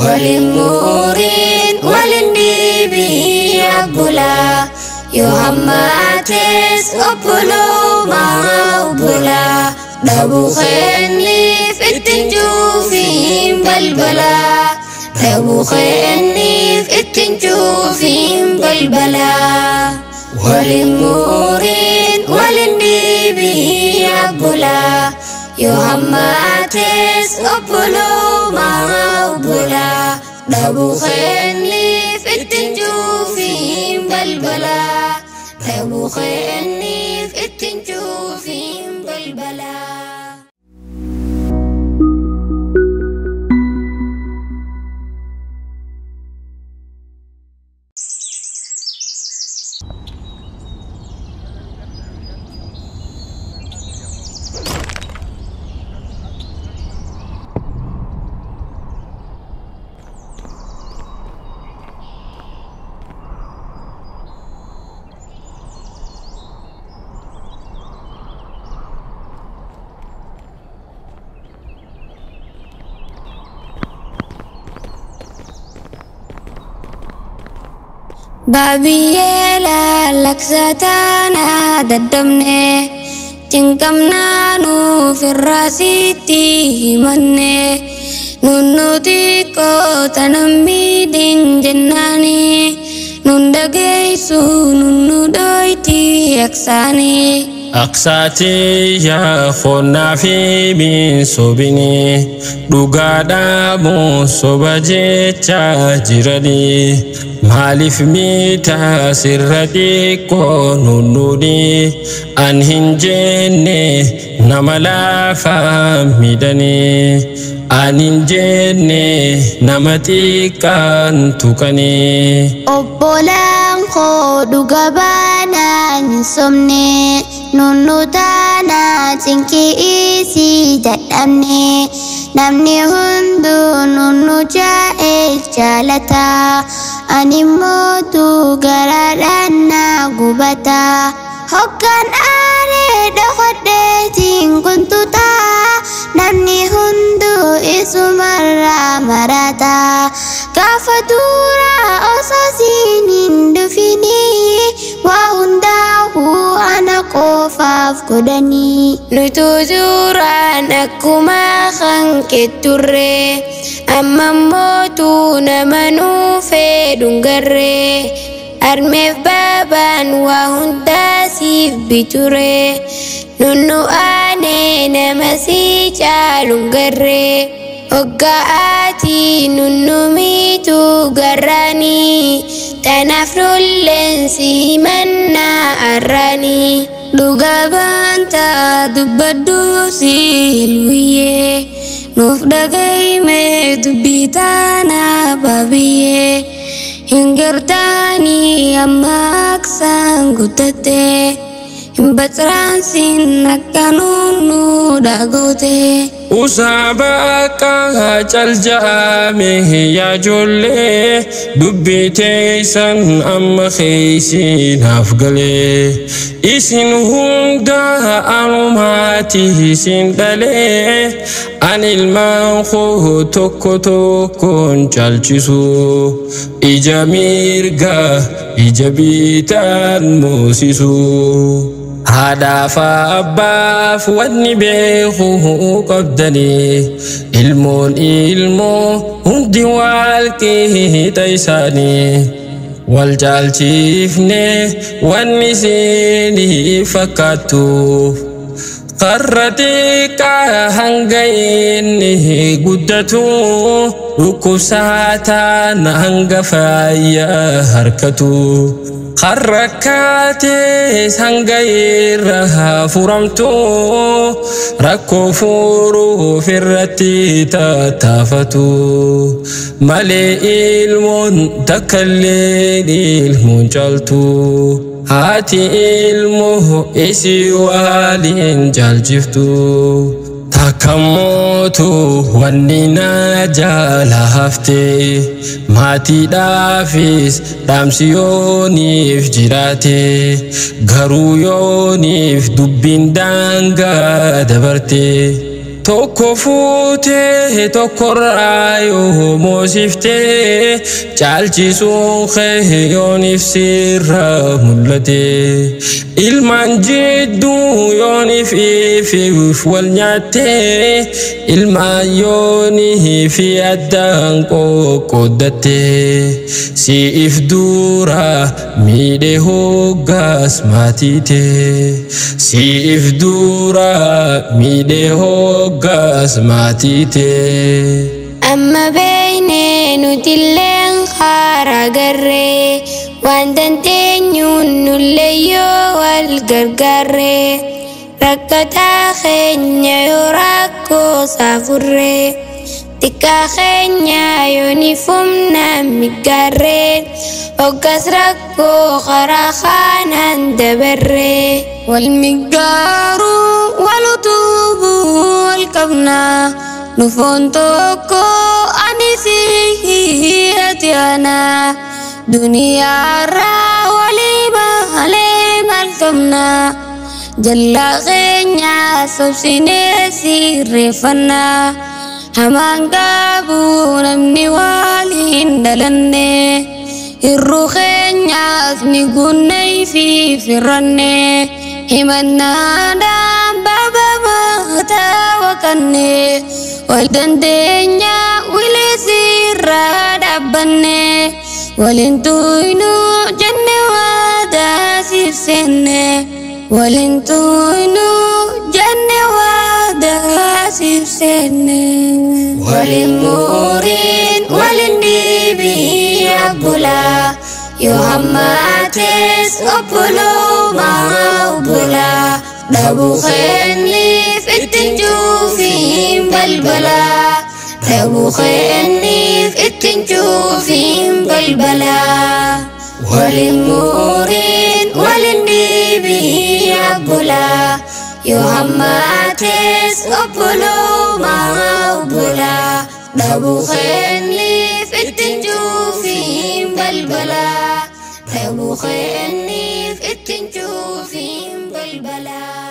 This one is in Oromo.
وللمورين وللنبي أبولا يوهماتس أبولو ما أبولا دابو خيني في التنجوفين بلبلا دابو خيني في التنجوفين بلبلا وللمورين وللنبي أبولا يوهماتس أبولو ما أبولا دابو خيني في التنجوفين بلبلا دابو خيني في التنجوفين بلبلا Babiyeela laksataana daddabne cinqamnaa nuuf irraa sitti himanne nunnuti qoota nammiidhin jennaani nun dhageessu nunnu dhoyti aksaani. أقساتي يا خونا في من صوبني دوغادا مو صوبجي تاجرني مالف ميتا سردي كونونوني أنهنجيني نملا فامدني أنهنجيني نمتي كان تكني أبولان خودو غبانا نسمني nunu tana cinki isi jadamne namni hundu nunu jalata animotu garadana gubata hokkan are dokhode tinguntuta namni hundu isumarra marata kafatura osasinin dufini wa hundahu ana qofaf godani nutujuran akkuma khanketurre amma motu namanu fedungarre armef baban wa hundasif biture nunnu ane namasi chalungarre Oggaati nunnu mitu garrani tanafrul lensi manna arrani duga banta dubbaddu silwiye nuuf dhagayme dubbitana babiye hingartani amma aksan guddatte Batsransin akkanunu dagote Usabaka chaljame ya jolle dubbite san amma khaysin afgale isin hunda alumati sin dale anil manqu tokko tokkon chalchisu ijamirga ijabitan musisu هذا فأباف والنبيه قبدني ilmu hundi walki taysani والجالشيفني والنسيني فكاتو قرتك هنغيني قدتو ركوساتا نهنغ فايا هركتو خركاتي سنغيرها فرمتو ركو فورو فرتي تتافتو مالي المون تكليني المنجلتو هاتي المو إسي والين جالجفتو تكموتو وننا جالهفتي ماتي دافيس دامسيونيف جراتي غرويونيف دبين دانغا دبرتي tokko fuutee tokkorraa yoo moosiftee caalchisuun kee yooniif sirra mul'ate ilmaan jidduu yooniif ifiif wal nyaattee ilmaan yooniif addaan qoqqooddattee siif dura miidhee hoggaas maatiitee siif dura miidhee hoggaas maatiitee. Amma beeknee nuti illeen karaa garree waan dandeenyuun nullee yoo wal gargaarree rakkataa keenya yoo rakkoo saafurree xiqqaa keenya yoo ni fumnaan miggaarree hoggas rakkoo karaa kanaan dabarree wal miggaaruu wal utubuu wal qabnaa nufoon tokko anisi ati ana duniyaarraa walii malee maal qabnaa jallaa keenya sobsinee sirreeffannaa hamaan qabu namni waliin dhalanne hirruu keenyaas ni gunnee fi firranne himannaadhaan baaba maataa waqanne wal dandeenya wilee sirraa dhaabbanne waliin tuynu jenne waadaa siif seenne waliin tuynu jenne waadaa siif seenne waliin muriin waliin dhiibii abbulaa yoo hammaates obbolumaa obbolaa dhabuu keenniif ittiin juufiin balbalaa dhabuu keenniif ittiin juufiin balbalaa waliin muriin waliin dhiibii abbulaa yoo hammaates obbolumaa obbolaa dhabuu keenniif ittiin juufiin balbalaa dhabuu keenniif ittiin juufiin balbalaa.